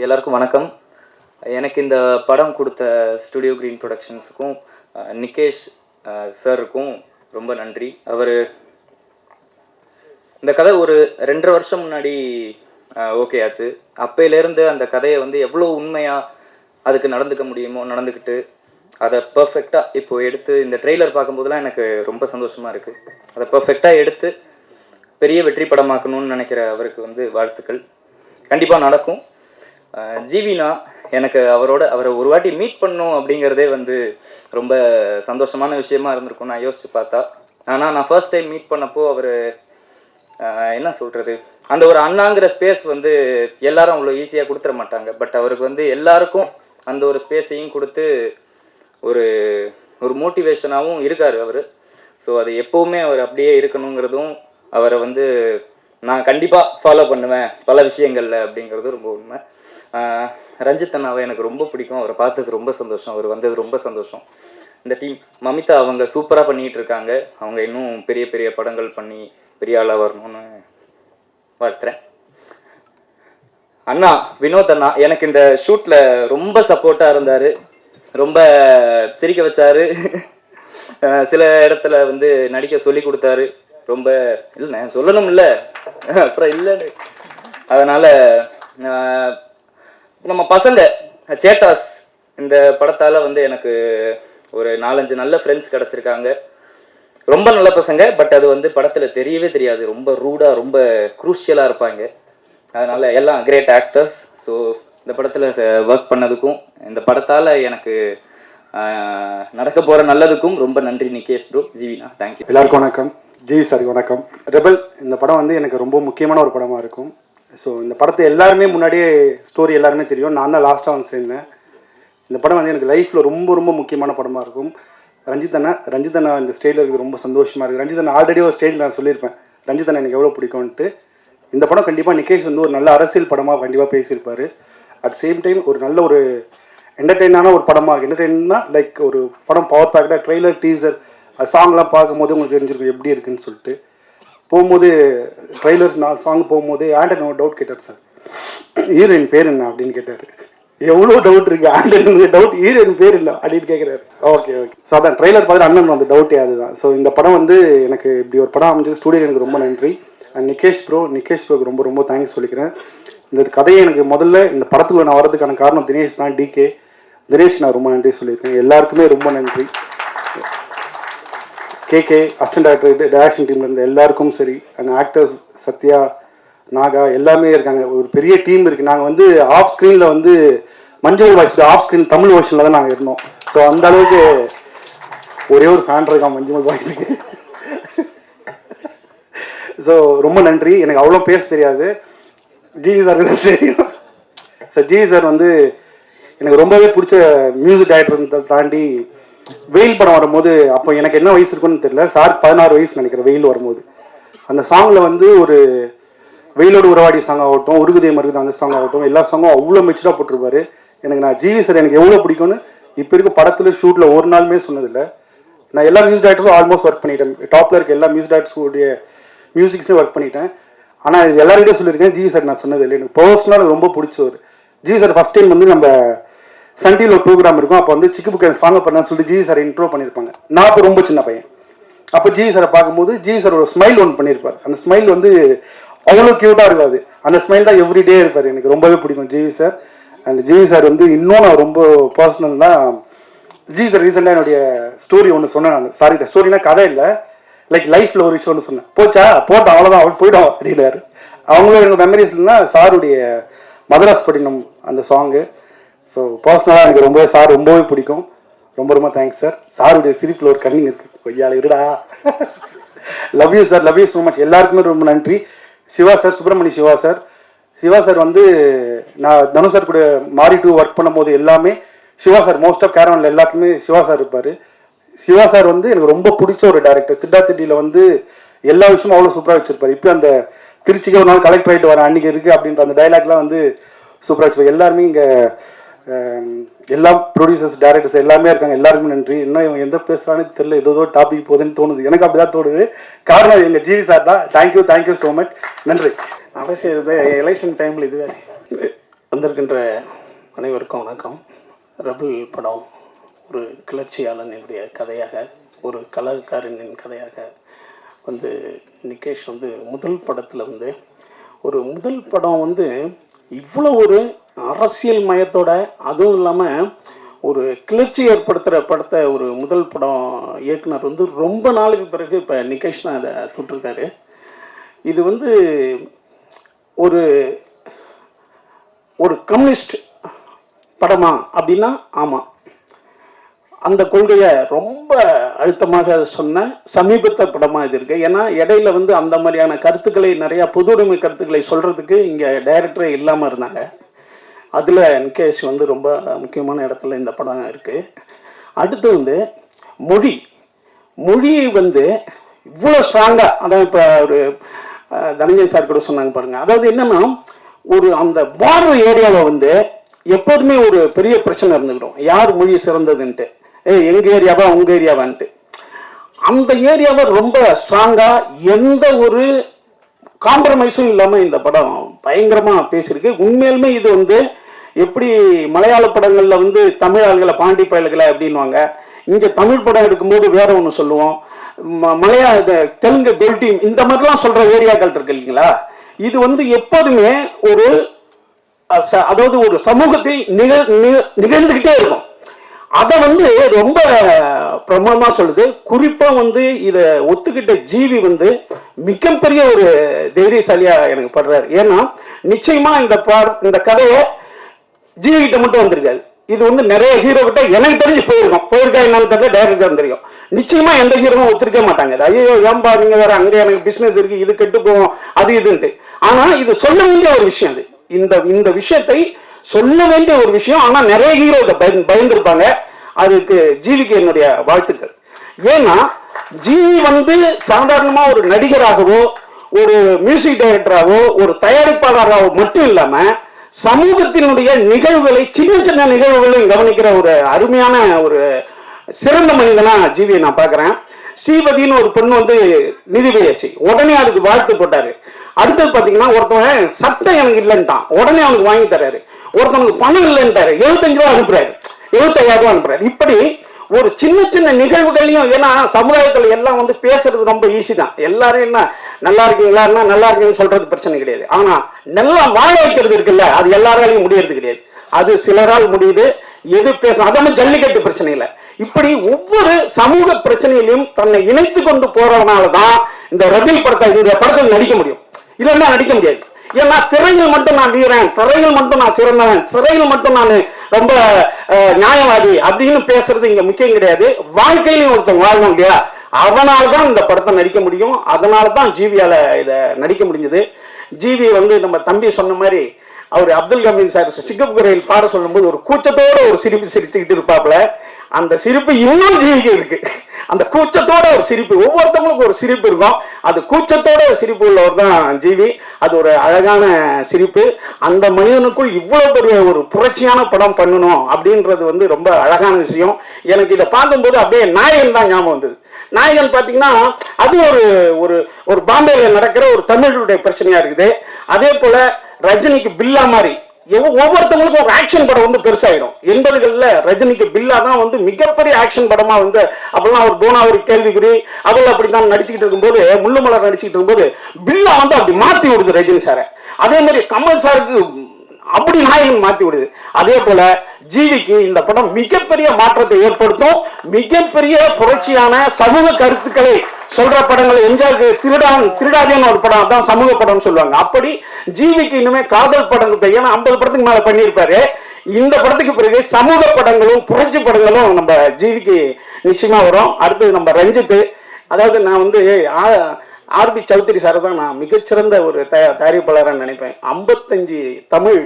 எல்லாருக்கும் வணக்கம். எனக்கு இந்த படம் கொடுத்த ஸ்டுடியோ கிரீன் ப்ரொடக்ஷன்ஸுக்கும் நிகேஷ் சாருக்கும் ரொம்ப நன்றி. அவர் இந்த கதை ஒரு 2.5 வருஷம் முன்னாடி ஓகே ஆச்சு. அப்பையிலேருந்து அந்த கதையை வந்து எவ்வளோ உண்மையாக அதுக்கு நடந்துக்க முடியுமோ நடந்துக்கிட்டு அதை பர்ஃபெக்டாக இப்போ எடுத்து இந்த ட்ரெய்லர் பார்க்கும்போதெல்லாம் எனக்கு ரொம்ப சந்தோஷமாக இருக்குது. அதை பர்ஃபெக்டாக எடுத்து பெரிய வெற்றி படமாக்கணும்னு நினைக்கிற அவருக்கு வந்து வாழ்த்துக்கள். கண்டிப்பாக நடக்கும். ஜீவினா எனக்கு அவரை ஒரு வாட்டி மீட் பண்ணணும் அப்படிங்கிறதே வந்து ரொம்ப சந்தோஷமான விஷயமா இருந்திருக்கும் நான் யோசிச்சு பார்த்தா. ஆனால் நான் ஃபர்ஸ்ட் டைம் மீட் பண்ணப்போ அவர் என்ன சொல்கிறது, அந்த ஒரு அண்ணாங்கிற ஸ்பேஸ் வந்து எல்லாரும் அவ்வளோ ஈஸியாக கொடுத்துட மாட்டாங்க. பட் அவருக்கு வந்து எல்லாருக்கும் அந்த ஒரு ஸ்பேஸையும் கொடுத்து ஒரு ஒரு மோட்டிவேஷனாகவும் இருக்கார் அவர். ஸோ அது எப்போவுமே அவர் அப்படியே இருக்கணுங்கிறதும் அவரை வந்து நான் கண்டிப்பாக ஃபாலோ பண்ணுவேன் பல விஷயங்களில் அப்படிங்கிறது ரொம்ப உண்மை. ரஞ்சித் அண்ணாவை எனக்கு ரொம்ப பிடிக்கும். அவரை பார்த்தது ரொம்ப சந்தோஷம், அவர் வந்தது ரொம்ப சந்தோஷம். இந்த டீம் மமிதா அவங்க சூப்பராக பண்ணிகிட்டு இருக்காங்க. அவங்க இன்னும் பெரிய பெரிய படங்கள் பண்ணி பெரிய ஆளாக வரணும்னு வாழ்த்துறேன். அண்ணா வினோத் அண்ணா எனக்கு இந்த ஷூட்டில் ரொம்ப சப்போர்ட்டாக இருந்தார், ரொம்ப சிரிக்க வச்சார், சில இடத்துல வந்து நடிக்க சொல்லி கொடுத்தாரு. ரொம்ப இல்லைண்ணே சொல்லணும் இல்லை அப்புறம் இல்லைன்னு. அதனால் நம்ம பசங்க சேட்டாஸ் இந்த படத்தால் வந்து எனக்கு ஒரு 4-5 நல்ல ஃப்ரெண்ட்ஸ் கிடச்சிருக்காங்க. ரொம்ப நல்ல பசங்க. பட் அது வந்து படத்தில் தெரியவே தெரியாது, ரொம்ப ரூடாக ரொம்ப குரூஷியலாக இருப்பாங்க. அதனால் எல்லாம் கிரேட் ஆக்டர்ஸ். ஸோ இந்த படத்தில் ஒர்க் பண்ணதுக்கும் இந்த படத்தால் எனக்கு நடக்க போகிற நல்லதுக்கும் ரொம்ப நன்றி நிகேஷ் ப்ரோ, ஜீவினா. தேங்க்யூ. எல்லாருக்கும் வணக்கம். ஜிவி சார் வணக்கம். ரெபல் இந்த படம் வந்து எனக்கு ரொம்ப முக்கியமான ஒரு படமாக இருக்கும். ஸோ இந்த படத்தை எல்லாருமே முன்னாடியே ஸ்டோரி எல்லாருமே தெரியும். நான் தான் லாஸ்ட்டாக வந்து சேர்ந்தேன். இந்த படம் வந்து எனக்கு லைஃப்பில் ரொம்ப ரொம்ப முக்கியமான படமாக இருக்கும். ரஞ்சித் அண்ணா இந்த ஸ்டேஜில் இருக்குது ரொம்ப சந்தோஷமாக இருக்குது. ரஞ்சித் அண்ணா ஆல்ரெடி ஒரு ஸ்டேஜில் நான் சொல்லியிருப்பேன் ரஞ்சித் அண்ணா எனக்கு எவ்வளோ பிடிக்கும்ன்ட்டு. இந்த படம் கண்டிப்பாக நிகேஷ் வந்து ஒரு நல்ல அரசியல் படமாக கண்டிப்பாக பேசியிருப்பார். அட் சேம் டைம் ஒரு நல்ல ஒரு என்டர்டெயினான ஒரு படமாக இருக்குது. என்டர்டெயின்னா லைக் ஒரு படம் பவர் பேக்கடாக ட்ரெய்லர் டீசர் அது சாங்லாம் பார்க்கும்போது உங்களுக்கு தெரிஞ்சிருக்கும் எப்படி இருக்குன்னு சொல்லிட்டு. போகும்போது ட்ரெய்லர்ஸ் நான் சாங் போகும்போது ஆண்டன் ஒரு டவுட் கேட்டார், சார் ஹீரோயின் பேர் என்ன அப்படின்னு கேட்டார். எவ்வளோ டவுட் இருக்குது, ஆண்டன் டவுட் ஹீரோயின் பேர் இல்லை அப்படின்னு கேட்குறாரு. ஓகே ஸோ அதான் ட்ரெய்லர் பார்த்து அண்ணன் அந்த டவுட்டே அதுதான். ஸோ இந்த படம் வந்து எனக்கு இப்படி ஒரு படம் அமைஞ்சது ஸ்டூடியோ எனக்கு ரொம்ப நன்றி. அண்ட் நிகேஷ் ப்ரோக்கு ரொம்ப ரொம்ப தேங்க்ஸ் சொல்லிக்கிறேன். இந்த கதையை எனக்கு முதல்ல இந்த படத்துக்குள்ள நான் வரதுக்கான காரணம் தினேஷ் தான். தினேஷ் நான் ரொம்ப நன்றி சொல்லியிருக்கேன். எல்லாருக்குமே ரொம்ப நன்றி. கேகே அசிஸ்டன்ட் டைரக்டர் டைரக்ஷன் டீம்ல இருந்த எல்லாருக்கும் சரி, அண்ட் ஆக்டர்ஸ் சத்யா நாகா எல்லாமே இருக்காங்க. ஒரு பெரிய டீம் இருக்குது. நாங்கள் வந்து ஆஃப் ஸ்க்ரீனில் வந்து மஞ்சள் வாய்ஸ் ஆஃப் ஸ்க்ரீன் தமிழ் வெர்ஷனில் தான் நாங்கள் இருந்தோம். ஸோ அந்த அளவுக்கு ஒரே ஒரு ஃபேன் இருக்கான் மஞ்சள் வாய்ஸுக்கு. ஸோ ரொம்ப நன்றி. எனக்கு அவ்வளோ பேச தெரியாது, ஜிவி சாருக்கு தான் தெரியும். சார் ஜிவி சார் வந்து எனக்கு ரொம்பவே பிடிச்ச மியூசிக் டைரக்டர் தாண்டி வெயில் படம் வரும்போது அப்போ எனக்கு என்ன வயசு இருக்குன்னு தெரியல, சார் 16 வயசு நினைக்கிறேன். வெயில் வரும்போது அந்த சாங்கில் வந்து ஒரு வெயிலோடு உறவாடி சாங் ஆகட்டும், உருகுதே மருகுது அந்த சாங் ஆகட்டும், எல்லா சாங்கும் அவ்வளோ மெச்சூராக போட்டிருப்பாரு. நான் ஜிவி சார் எனக்கு எவ்வளோ பிடிக்கும்னு இப்போ இருக்கும் படத்தில் ஷூட்டில் ஒரு நாளுமே சொன்னதில்லை. நான் எல்லா மியூசிக் டைரக்டரும் ஆல்மோஸ்ட் ஒர்க் பண்ணிட்டேன். டாப்பில் இருக்க எல்லா மியூசிக் டைரக்டர்ஸுடைய மியூசிக்ஸ்லேயும் ஒர்க் பண்ணிட்டேன். ஆனால் இது எல்லாருக்கிட்டே சொல்லியிருக்கேன், ஜிவி சார் நான் சொன்னதில்லை. எனக்கு பர்சனலாக ரொம்ப பிடிச்சவர் ஜிவி சார். ஃபஸ்ட் டைம் வந்து நம்ம சன் டிவியில் ஒரு ப்ரோக்ராம் இருக்கும். அப்போ வந்து சிக்கு புக்கு சாங் பண்ணான்னு சொல்லிட்டு ஜிவி சார் இன்ட்ரோ பண்ணியிருப்பாங்க. நான் அப்போ ரொம்ப சின்ன பையன். அப்போ ஜிவி சாரை பார்க்கும்போது ஜிவி சார் ஒரு ஸ்மைல் ஒன்று பண்ணியிருப்பார். அந்த ஸ்மைல் வந்து அவ்வளோ க்யூட்டாக இருக்காது. அந்த ஸ்மைல் தான் எவ்ரிடே இருப்பார். எனக்கு ரொம்பவே பிடிக்கும் GV sir. And GV sir வந்து இன்னும் நான் ரொம்ப பர்சனல்னா ஜிவி சார் ரீசெண்டாக என்னுடைய ஸ்டோரி ஒன்று சொன்னேன். நான் சாரிட்ட ஸ்டோரினா கதை இல்லை, லைக் லைஃப்பில் ஒரு விஷயம் ஒன்று சொன்னேன். போட்டோம் அவ்வளோதான், அவள் போய்டும் அப்படின்னாரு. அவங்களோட எனக்கு மெமரிஸ்லாம் சாருடைய மதராஸ்பட்டினம் அந்த சாங்கு. ஸோ பர்சனலாக எனக்கு ரொம்பவே சார் ரொம்பவே பிடிக்கும். ரொம்ப ரொம்ப தேங்க்ஸ் சார். சாருடைய சிரிப்பில் ஒரு கண்ணிங் இருக்குது, கொய்யால இருடா. Love you sir, love you so much. எல்லாருக்குமே ரொம்ப நன்றி. சிவா சார், சிவா சார் வந்து நான் தனு சார் கூட மாறி 2 ஒர்க் பண்ணும்போது எல்லாமே சிவா சார் மோஸ்ட் ஆஃப் கேரவனில் எல்லாத்துக்குமே சிவா சார் இருப்பார். சிவா சார் வந்து எனக்கு ரொம்ப பிடிச்ச ஒரு டேரக்டர். திட்டியில் வந்து எல்லா விஷயமும் அவ்வளோ சூப்பராக வச்சுருப்பார். இப்போ அந்த திருச்சிக்கு ஒரு நாள் கலெக்டர் ஆகிட்டு வர அன்றைக்கி இருக்குது அப்படின்ற அந்த டைலாக்லாம் வந்து சூப்பராக வச்சுருப்பார். எல்லாருமே இங்கே எல்லா ப்ரொடியூசர்ஸ் டைரக்டர்ஸ் எல்லாமே இருக்காங்க. எல்லாருக்குமே நன்றி. இன்னும் இவங்க எந்த பேசுகிறானே தெரியல, ஏதோ டாபிக் போகுதுன்னு தோணுது. எனக்கு அப்படி தான் தோணுது. காரணம் எங்கள் ஜிவி சார் தான். Thank you so much. நன்றி. அவசியம் எலெக்ஷன் டைமில் இதுவே வந்திருக்கின்ற அனைவருக்கும் வணக்கம். ரெபல் படம் ஒரு கிளர்ச்சியாளனுடைய கதையாக, ஒரு கலாக்காரனின் கதையாக வந்து நிகேஷ் வந்து முதல் படத்தில் வந்து ஒரு முதல் படம் வந்து இவ்வளோ ஒரு அரசியல் மயத்தோட, அதுவும் இல்லாமல் ஒரு கிளர்ச்சி ஏற்படுத்துகிற படத்தை ஒரு முதல் படம் இயக்குனர் வந்து ரொம்ப நாளுக்கு பிறகு இப்போ நிகேஷ் தான் அதை தொட்டிருக்காரு. இது வந்து ஒரு ஒரு கம்யூனிஸ்ட் படமா அப்படின்னா ஆமாம், அந்த கொள்கையை ரொம்ப அழுத்தமாக சொன்ன சமீபத்த படமாக இது இருக்குது. ஏன்னா இடையில வந்து அந்த மாதிரியான கருத்துக்களை, நிறையா பொது உடைமை கருத்துக்களை சொல்கிறதுக்கு இங்கே டைரக்டரே இல்லாமல் இருந்தாங்க. அதில் நிகேஷ் வந்து ரொம்ப முக்கியமான இடத்துல இந்த படம் இருக்குது. அடுத்து வந்து மொழி வந்து இவ்வளோ ஸ்ட்ராங்காக, அதாவது இப்போ ஒரு தனஞ்சய் சார் கூட சொன்னாங்க பாருங்கள். அதாவது என்னென்னா, ஒரு அந்த பார்டர் ஏரியாவில் வந்து எப்போதுமே ஒரு பெரிய பிரச்சனை இருந்துக்கிறோம், யார் மொழி சிறந்ததுன்ட்டு, எங்கள் ஏரியாவா உங்கள் ஏரியாவான்ட்டு. அந்த ஏரியாவை ரொம்ப ஸ்ட்ராங்காக எந்த ஒரு காம்ப்ரமைஸும் இல்லாமல் இந்த படம் பயங்கரமாக பேசியிருக்கு. உண்மையிலுமே இது வந்து எப்படி மலையாள படங்களில் வந்து தமிழ் ஆள்களை பாண்டி பயல்களை அப்படின்வாங்க, இங்கே தமிழ் படம் எடுக்கும்போது வேற ஒன்று சொல்லுவோம், தெலுங்கு பெல்டி இந்த மாதிரிலாம் சொல்கிற ஏரியாக்கள் இருக்கு இல்லைங்களா. இது வந்து எப்போதுமே ஒரு அதாவது ஒரு சமூகத்தில் நிகழ்ந்துக்கிட்டே இருக்கும். அதை வந்து ரொம்ப பிரமாதமாக சொல்லுது. குறிப்பாக வந்து இதை ஒத்துக்கிட்ட ஜீவி வந்து மிகப்பெரிய ஒரு தைரியசாலியாக எனக்கு படுறாரு. ஏன்னா நிச்சயமாக இந்த கதையை ஜீவி கிட்ட மட்டும் வந்திருக்காது. இது வந்து நிறைய ஹீரோ கிட்ட எனக்கு தெரிஞ்சு போயிருக்கா என்னன்னு தெரியல, டைரக்டர் தெரியும். நிச்சயமா எந்த ஹீரோவும் ஒத்துருக்க மாட்டாங்க. ஐயோ ஏன்பா நீங்க வேற, அங்கே எனக்கு பிசினஸ் இருக்கு, இது கெட்டு போவோம், அது இதுன்ட்டு. ஆனா இது சொல்ல வேண்டிய ஒரு விஷயம். அது இந்த விஷயத்தை சொல்ல வேண்டிய ஒரு விஷயம். ஆனா நிறைய ஹீரோ இதை பயந்துருப்பாங்க. அதுக்கு ஜீவிக்கு என்னுடைய வாழ்த்துக்கள். ஏன்னா ஜீவி வந்து சாதாரணமா ஒரு நடிகராகவோ, ஒரு மியூசிக் டைரக்டராகவோ, ஒரு தயாரிப்பாளராகவோ மட்டும் இல்லாம சமூகத்தினுடைய நிகழ்வுகளை, சின்ன சின்ன நிகழ்வுகளையும் கவனிக்கிற ஒரு அருமையான ஒரு சிறந்த மனிதனா ஜீவியை நான் பார்க்குறேன். ஸ்ரீபதினு ஒரு பெண் வந்து நிதி பெயர்ச்சி, உடனே அதுக்கு வாழ்த்து போட்டாரு. அடுத்தது பார்த்தீங்கன்னா, ஒருத்தவன் சட்டம் எனக்கு இல்லைன்ட்டான், உடனே அவனுக்கு வாங்கி தர்றாரு. ஒருத்தவனுக்கு பணம் இல்லைன்ட்டாரு, 75 ரூபா அனுப்புறாரு, 75,000 ரூபா அனுப்புறாரு. இப்படி ஒரு சின்ன சின்ன நிகழ்வுகளையும், ஏன்னா சமுதாயத்தில் எல்லாம் வந்து பேசுறது ரொம்ப ஈஸி தான். எல்லாரும் என்ன நல்லா இருக்கீங்களா, நல்லா இருக்கீங்கன்னு சொல்றது பிரச்சனை கிடையாது. ஆனா நல்லா வாழ வைக்கிறது இருக்குல்ல, அது எல்லாராலையும் முடியறது கிடையாது. அது சிலரால் முடியுது. எது பேசணும், அதான் ஜல்லிக்கட்டு பிரச்சனை இல்லை. இப்படி ஒவ்வொரு சமூக பிரச்சனையிலையும் தன்னை இணைத்து கொண்டு போறதுனாலதான் இந்த ரெபல் படத்தில் நடிக்க முடியும். இல்லைன்னா நடிக்க முடியாது. ஏன்னா திரையில் மட்டும் நான் வீரன், திரையில் மட்டும் நான் சிறந்தவன், திரையில் மட்டும் நான் ரொம்ப நியாயவாதி அப்படின்னு பேசுறது இங்க முக்கியம் கிடையாது. வாழ்க்கையிலையும் ஒருத்தன் வாழணும் இல்லையா, அவனால்தான் இந்த படத்தை நடிக்க முடியும். அதனாலதான் ஜீவியால இதை நடிக்க முடிஞ்சது. ஜீவி வந்து நம்ம தம்பி சொன்ன மாதிரி, அவர் அப்துல் கமீர் சார் சிகப்பு குறையில் பாட சொல்லும்போது ஒரு கூச்சத்தோட ஒரு சிரிப்பு சிரிச்சுக்கிட்டு இருப்பாப்புல. அந்த சிரிப்பு இன்னும் ஜீவிக்கு இருக்கு. அந்த கூச்சத்தோட ஒரு சிரிப்பு, ஒவ்வொருத்தவங்களுக்கும் ஒரு சிரிப்பு இருக்கும். அது கூச்சத்தோட ஒரு சிரிப்பு உள்ளவர் தான் ஜீவி. அது ஒரு அழகான சிரிப்பு. அந்த மனிதனுக்குள் இவ்வளவு பெரிய ஒரு புரட்சியான படம் பண்ணணும் அப்படின்றது வந்து ரொம்ப அழகான விஷயம். எனக்கு இதை பார்க்கும்போது அப்படியே நாயகன் தான் ஞாபகம் வந்தது. நாயகன் பார்த்தீங்கன்னா அது ஒரு பாம்பேல நடக்கிற ஒரு தமிழருடைய பிரச்சனையா இருக்குது. அதே போல ரஜினிக்கு பில்லா மாதிரி ஒவ்வொருத்தவங்களுக்கும் ஒரு ஆக்ஷன் படம் வந்து பெருசாயிடும். 80களில் ரஜினிக்கு பில்லா தான் வந்து மிகப்பெரிய ஆக்ஷன் படமா வந்து, அப்பெல்லாம் ஒரு போனா ஒரு கேள்விக்குறி அதில் அப்படித்தான் நடிச்சுக்கிட்டு இருக்கும்போது, முள்ளுமலர் நடிச்சுக்கிட்டு இருக்கும்போது பில்லா வந்து அப்படி மாற்றி விடுது ரஜினி சாரை. அதே மாதிரி கமல் சாருக்கு அப்படி நாயகன் மாற்றி விடுது. அதே போல ஜீவிக்கு இந்த படம் மிகப்பெரிய மாற்றத்தை ஏற்படுத்தும். மிகப்பெரிய புரட்சியான சமூக கருத்துக்களை சொல்ற படங்கள், எம்ஜிஆருக்கு திருடாதேன்னு ஒரு படம், அதான் சமூக படம்னு சொல்லுவாங்க. அப்படி ஜீவிக்கு இனிமே காதல் படங்கள், ஏன்னா 50 படத்துக்கு மேல பண்ணியிருப்பாரு. இந்த படத்துக்கு பிறகு சமூக படங்களும் புரட்சி படங்களும் நம்ம ஜீவிக்கு நிச்சயமா வரும். அடுத்தது நம்ம ரஞ்சித், அதாவது நான் வந்து ஆர்பி சௌத்ரி சார் தான் நான் மிகச்சிறந்த ஒரு தயாரிப்பாளராக நினைப்பேன். 55 தமிழ்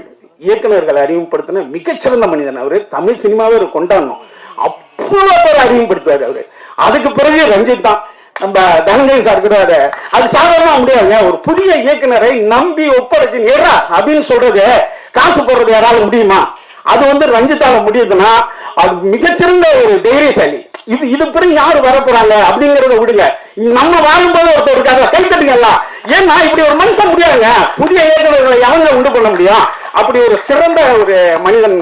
இயக்குநர்களை அறிமுகப்படுத்தின மிகச்சிறந்த மனிதன் அவரு. தமிழ் சினிமாவே ஒரு கொண்டாடணும், அவ்வளோ பேர் அறிமுகப்படுத்துவார் அவரு. அதுக்கு பிறகு ரஞ்சித் தான். நம்ம தனஞ்சய் சார் கூட அது சாதாரண முடியாதுங்க. ஒரு புதிய இயக்குனரை நம்பி ஒப்படைச்சு நேரா அப்படின்னு சொல்றது, காசு போடுறது யாராலும் முடியுமா? அது வந்து ரஞ்சித்தால முடியுதுன்னா அது மிகச்சிறந்த ஒரு தைரியசாலி. இது பிறகு யாரு வரப்போறாங்க அப்படிங்கறத விடுங்க, நம்ம வாழும்போது ஒருத்தருக்காக கை தட்டுங்கல்ல. ஏன்னா இப்படி ஒரு மனுஷன் முடியாதுங்க. புதிய இயக்குநர்களை அவங்க உண்டு பண்ண முடியும். அப்படி ஒரு சிறந்த ஒரு மனிதன்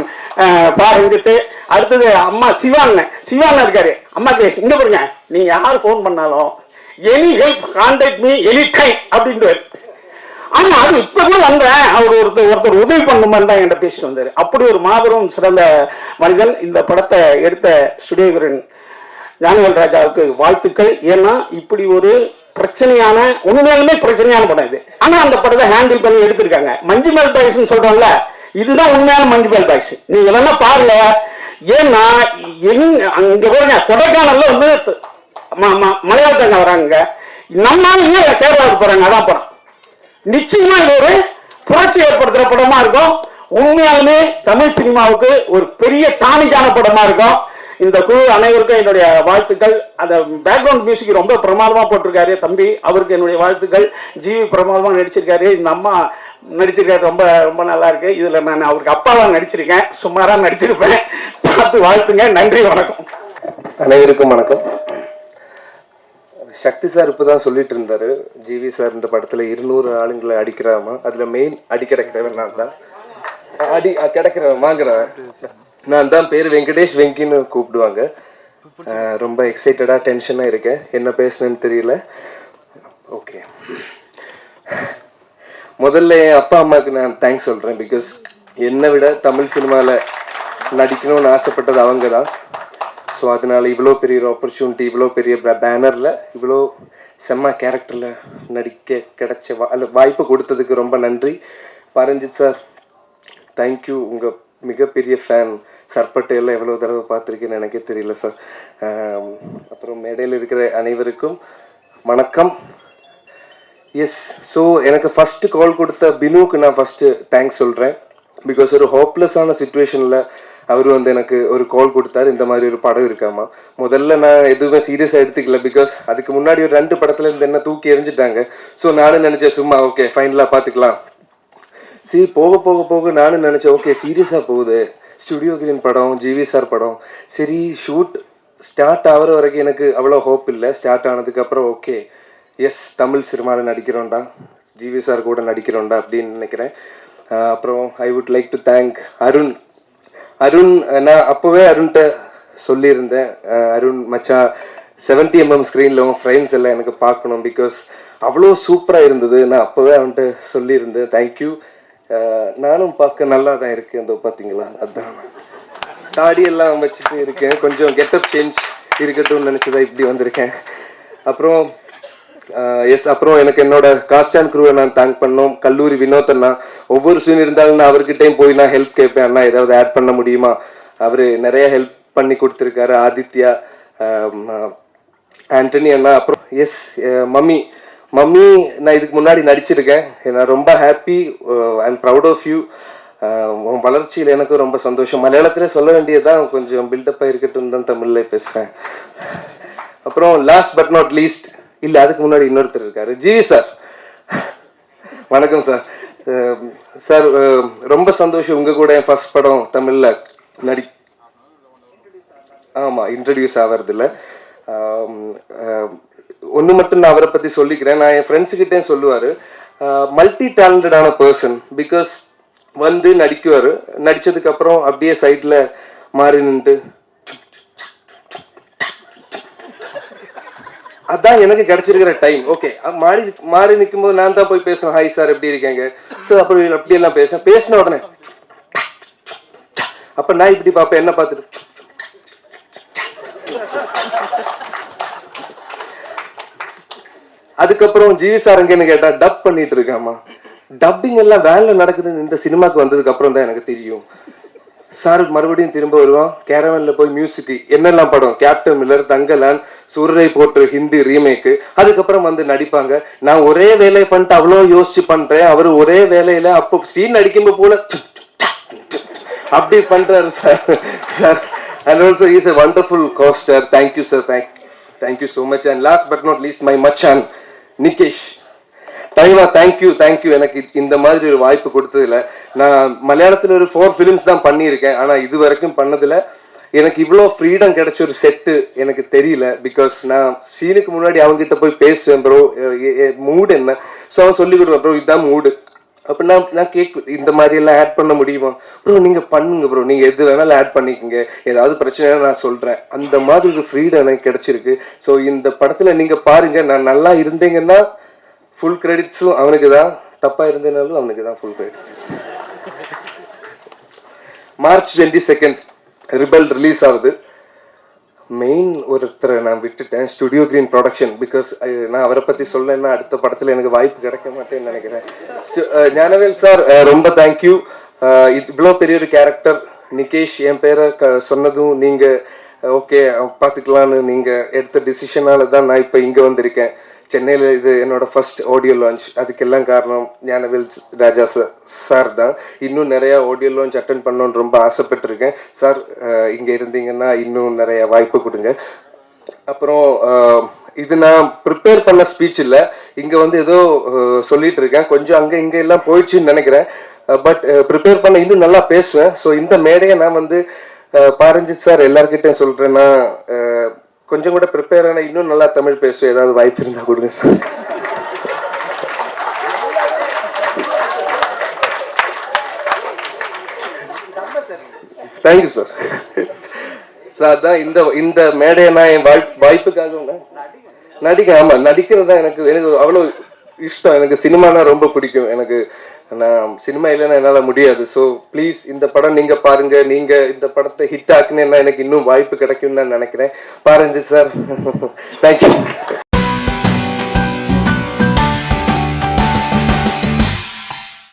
பாருஞ்சிட்டு அடுத்தது அம்மா சிவான் இருக்காரு. அம்மா பேச இங்க பாருங்க, நீங்க யார் ஃபோன் பண்ணாலும் any help contact me any time அப்படின்ட்டு. ஆனா அது இப்ப கூட வந்தேன், அவர் ஒருத்தர் உதவி பண்ண மாதிரி தான் என்கிட்ட பேசிட்டு வந்தாரு. அப்படி ஒரு மாபெரும் சிறந்த மனிதன். இந்த படத்தை எடுத்த ஸ்டுடியோகரன் ஞானவேல் ராஜாவுக்கு வாழ்த்துக்கள். ஏன்னா இப்படி ஒரு பிரச்சனையான, உண்மையாலுமே பிரச்சனையான படம் இது. ஆனா அந்த படத்தை ஹேண்டில் பண்ணி எடுத்திருக்காங்க. மஞ்சுமேல் பாய்ஸ் சொல்றோம்ல, இதுதான் உண்மையான மஞ்சுமேல் பாய்ஸ். நீங்க வேணா பாருங்க. ஏன்னா அங்க பாருங்க, கொடைக்கானல்ல வந்து மலையாளத்தாங்க வராங்க, நம்மளால கேரளாவுக்கு போறாங்க. அதான் படம். நிச்சயமா இது ஒரு புரட்சி ஏற்படுத்துற படமா இருக்கும். உண்மையாலுமே தமிழ் சினிமாவுக்கு ஒரு பெரிய டானிக்கான படமா இருக்கும். இந்த குழு அனைவருக்கும் என்னுடைய வாழ்த்துக்கள். அந்த பேக்ரவுண்ட் மியூசிக் ரொம்ப பிரமாதமா போட்டிருக்காரு தம்பி, அவருக்கு என்னுடைய வாழ்த்துக்கள். ஜிவி பிரமாதமா நடிச்சிருக்காரு. இந்த அம்மா நடிச்சிருக்காரு, ரொம்ப ரொம்ப நல்லா இருக்கு. இதுல நான் அவருக்கு அப்பாவா நடிச்சிருக்கேன், சுமாரா நடிச்சிருப்பேன். பார்த்து வாழ்த்துங்க. நன்றி, வணக்கம். அனைவருக்கும் வணக்கம். சக்தி சார் இப்போதான் சொல்லிட்டு இருந்தாரு, ஜிவி சார் இந்த படத்துல 200 ஆளுங்களை அடிக்கிறாமா, அதுல மெயின் அடிக்கிறவன் நான் தான். கிடைக்கிறவன் வாங்குறவன் நான் தான். பேர் வெங்கடேஷ், வெங்கின்னு கூப்பிடுவாங்க. ரொம்ப எக்ஸைட்டடா டென்ஷனா இருக்கேன், என்ன பேசுனேன்னு தெரியல. ஓகே, முதல்ல என் அப்பா அம்மாவுக்கு நான் தேங்க்ஸ் சொல்றேன். பிகாஸ் என்னை விட தமிழ் சினிமாவில் நடிக்கணும்னு ஆசைப்பட்டது அவங்க தான். ஸோ அதனால இவ்வளோ பெரிய ஒரு ஆப்பர்ச்சுனிட்டி, இவ்வளோ பெரிய பேனரில் இவ்வளோ செம்ம கேரக்டரில் நடிக்க கிடைச்ச வாய்ப்பு கொடுத்ததுக்கு ரொம்ப நன்றி. பரஞ்சித் சார், தேங்க்யூ. உங்கள் மிகப்பெரிய ஃபேன். சர்பட்டையெல்லாம் எவ்வளோ தடவை பார்த்துருக்கேன்னு எனக்கே தெரியல சார். அப்புறம் மேடையில் இருக்கிற அனைவருக்கும் வணக்கம். எஸ், ஸோ எனக்கு ஃபஸ்ட்டு கால் கொடுத்த பினுவுக்கு நான் ஃபஸ்ட்டு தேங்க்ஸ் சொல்கிறேன். பிகாஸ் ஒரு ஹோப்லெஸ்ஸான சுச்சுவேஷனில் அவர் வந்து எனக்கு ஒரு கால் கொடுத்தாரு, இந்த மாதிரி ஒரு படம் இருக்காமா. முதல்ல நான் எதுவுமே சீரியஸாக எடுத்துக்கல. பிகாஸ் அதுக்கு முன்னாடி ஒரு 2 படத்துல இருந்து என்ன தூக்கி எறிஞ்சிட்டாங்க. ஸோ நானும் நினச்சேன் சும்மா ஓகே ஃபைனலாக பார்த்துக்கலாம். சரி, போக போக போக நானும் நினச்சேன் ஓகே சீரியஸாக போகுது, ஸ்டுடியோ கிரீன் படம், ஜிவி சார் படம். சரி, ஷூட் ஸ்டார்ட் ஆகிற வரைக்கும் எனக்கு அவ்வளோ ஹோப் இல்லை. ஸ்டார்ட் ஆனதுக்கப்புறம் ஓகே எஸ், தமிழ் சினிமாவில் நடிக்கிறோண்டா, ஜிவி சார் கூட நடிக்கிறோண்டா அப்படின்னு நினைக்கிறேன். அப்புறம் I would like to thank Arun. நான் அப்போவே அருண்கிட்ட சொல்லியிருந்தேன், அருண் மச்சான் 70mm ஸ்க்ரீனில் ஃப்ரேம்ஸ் எல்லாம் எனக்கு பார்க்கணும். பிகாஸ் அவ்வளோ சூப்பராக இருந்தது. நான் அப்போவே அவன்கிட்ட சொல்லியிருந்தேன். தேங்க்யூ. நானும் பார்க்க நல்லா தான் இருக்கேன். இதோ பார்த்தீங்களா, அதுதான் தாடியெல்லாம் வச்சுட்டு இருக்கேன். கொஞ்சம் கெட்டப் சேஞ்ச் இருக்கட்டும்னு நினச்சதா இப்படி வந்திருக்கேன். அப்புறம் அப்புறம் எனக்கு என்னோட காஸ்ட் அண்ட் க்ரூவை நான் தேங்க் பண்ணோம். கல்லூரி வினோத் அண்ணா, ஒவ்வொரு சீன் இருந்தாலும் நான் அவர்கிட்டையும் போய் நான் ஹெல்ப் கேட்பேன், அண்ணா ஏதாவது ஆட் பண்ண முடியுமா. அவர் நிறைய ஹெல்ப் பண்ணி கொடுத்துருக்காரு. ஆதித்யா, ஆண்டனி அண்ணா. அப்புறம் மம்மி நான் இதுக்கு முன்னாடி நடிச்சிருக்கேன். நான் ரொம்ப happy, I am proud of you. உன் வளர்ச்சியில் எனக்கும் ரொம்ப சந்தோஷம். மலையாளத்தில் சொல்ல வேண்டியதுதான், கொஞ்சம் பில்டப்பாக இருக்கட்டும் தான் தமிழில் பேசுகிறேன். அப்புறம் லாஸ்ட் பட் நாட் லீஸ்ட், இல்லை அதுக்கு முன்னாடி இன்னொருத்தர் இருக்காரு, ஜிவி சார். வணக்கம் சார். சார் ரொம்ப சந்தோஷம், உங்கள் கூட என் ஃபர்ஸ்ட் படம் தமிழில் ஆமாம் இன்ட்ரடியூஸ் ஆகிறதில்ல. ஒன்று மட்டும் நான் அவரை பற்றி சொல்லிக்கிறேன். நான் என் ஃப்ரெண்ட்ஸுக்கிட்டே சொல்லுவார், மல்டி டேலண்டடான பர்சன். பிகாஸ் வந்து நடிக்குவார், நடித்ததுக்கப்புறம் அப்படியே சைடில் மாறி நின்று அதான் எனக்கு கிடைச்சிருக்கிற டைம். ஓகே, மாறி நிற்கும்போது நான் தான் போய் பேசுவேன், ஹாய் சார் எப்படி இருக்கீங்க. ஸோ அப்புறம் அப்படியெல்லாம் பேசின உடனே அப்போ நான் இப்படி பார்ப்பேன், என்ன பார்த்துட்டு அதுக்கப்புறம் ஜிவி சார் எங்கன்னு கேட்டா டப் பண்ணிட்டு இருக்காமா. டப்பிங் எல்லாம் வேன்ல நடக்குதுன்னு இந்த சினிமாக்கு வந்ததுக்கு அப்புறம் தான் எனக்கு தெரியும். சார் மறுபடியும் திரும்ப வருவான், கேரவன்ல போய் மியூசிக் என்னெல்லாம் படம், கேப்டன் மில்லர், தங்கலான், சூரரை போற்று ஹிந்தி ரீமேக்கு, அதுக்கப்புறம் வந்து நடிப்பாங்க. நான் ஒரே வேலையை பண்ணிட்டு அவ்வளோ யோசிச்சு பண்றேன், அவரு ஒரே வேலையில அப்போ சீன் நடிக்கும்போது போல அப்படி பண்றாரு sir. And also is a wonderful co-star. Thank you sir, thank you so much. And last but not least my machan Nikesh தலைவா, தேங்க்யூ. எனக்கு இந்த மாதிரி ஒரு வாய்ப்பு கொடுத்ததில்ல. நான் மலையாளத்தில் ஒரு 4 ஃபிலிம்ஸ் தான் பண்ணியிருக்கேன், ஆனால் இது வரைக்கும் பண்ணதில்லை. எனக்கு இவ்வளோ ஃப்ரீடம் கிடைச்ச ஒரு செட்டு எனக்கு தெரியல. பிகாஸ் நான் சீனுக்கு முன்னாடி அவங்ககிட்ட போய் பேசுவேன், ப்ரோ மூடு என்ன, ஸோ அவன் சொல்லி கொடுப்பேன், ப்ரோ இதுதான் மூடு அப்போ நான் இந்த மாதிரி எல்லாம் ஆட் பண்ண முடியுமா? ப்ரோ நீங்க பண்ணுங்க ப்ரோ, நீங்க எது வேணாலும் ஆட் பண்ணிக்கோங்க, ஏதாவது பிரச்சனை நான் சொல்றேன், அந்த மாதிரி ஒரு ஃப்ரீடம் எனக்கு கிடைச்சிருக்கு. ஸோ இந்த படத்துல நீங்க பாருங்க, நான் நல்லா இருந்தேங்கன்னா ஃபுல் கிரெடிட்ஸும் அவனுக்கு தான், தப்பா இருந்தேனாலும் அவனுக்கு தான் full credits. March 22 rebel release ஆகுது. மெயின் ஒருத்தரை நான் விட்டுட்டேன், ஸ்டுடியோ கிரீன் ப்ரொடக்ஷன். பிகாஸ் நான் அவரை பற்றி சொல்லலைன்னா அடுத்த படத்தில் எனக்கு வாய்ப்பு கிடைக்க மாட்டேன்னு நினைக்கிறேன். ஞானவேல் சார் ரொம்ப தேங்க்யூ. இவ்வளோ பெரிய ஒரு கேரக்டர் நிகேஷ் என் பேரை சொன்னதும் நீங்கள் ஓகே பார்த்துக்கலான்னு நீங்கள் எடுத்த டிசிஷனால தான் நான் இப்போ இங்கே வந்திருக்கேன். சென்னையில் இது என்னோட ஃபர்ஸ்ட் ஆடியோ லான்ச். அதுக்கெல்லாம் காரணம் ஞானவேல் ராஜா சார் தான். இன்னும் நிறையா ஆடியோ லான்ச் அட்டன் பண்ணணுன்னு ரொம்ப ஆசைப்பட்டிருக்கேன். சார் இங்கே இருந்தீங்கன்னா இன்னும் நிறைய வாய்ப்பு கொடுங்க. அப்புறம் இது நான் ப்ரிப்பேர் பண்ண ஸ்பீச் இல்லை, இங்கே வந்து ஏதோ சொல்லிட்டு இருக்கேன், கொஞ்சம் அங்கே இங்கே எல்லாம் போயிடுச்சுன்னு நினைக்கிறேன். பட் ப்ரிப்பேர் பண்ண இன்னும் நல்லா பேசுவேன். ஸோ இந்த மேடையை நான் வந்து பாரஞ்சித் சார் எல்லார்கிட்டையும் சொல்கிறேன்னா, கொஞ்சம் கூட ப்ரிப்பேர் ஆன இன்னும் நல்லா தமிழ் பேசுவேன், ஏதாவது வாய்ப்பு இருந்தால் கொடுங்க சார். Thank you sir. சார் அதான் இந்த மேடையை நான் என் வாய்ப்புக்காக ஆமாம் நடிக்கிறது தான் எனக்கு அவ்வளோ இஷ்டம். எனக்கு சினிமானா ரொம்ப பிடிக்கும். எனக்கு நான் சினிமா இல்லைன்னா என்னால் முடியாது. ஸோ ப்ளீஸ் இந்த படம் நீங்கள் பாருங்கள். நீங்கள் இந்த படத்தை ஹிட் ஆக்குனேன்னா எனக்கு இன்னும் வாய்ப்பு கிடைக்கும்னு நான் நினைக்கிறேன். பாருங்க சார். தேங்க்யூ.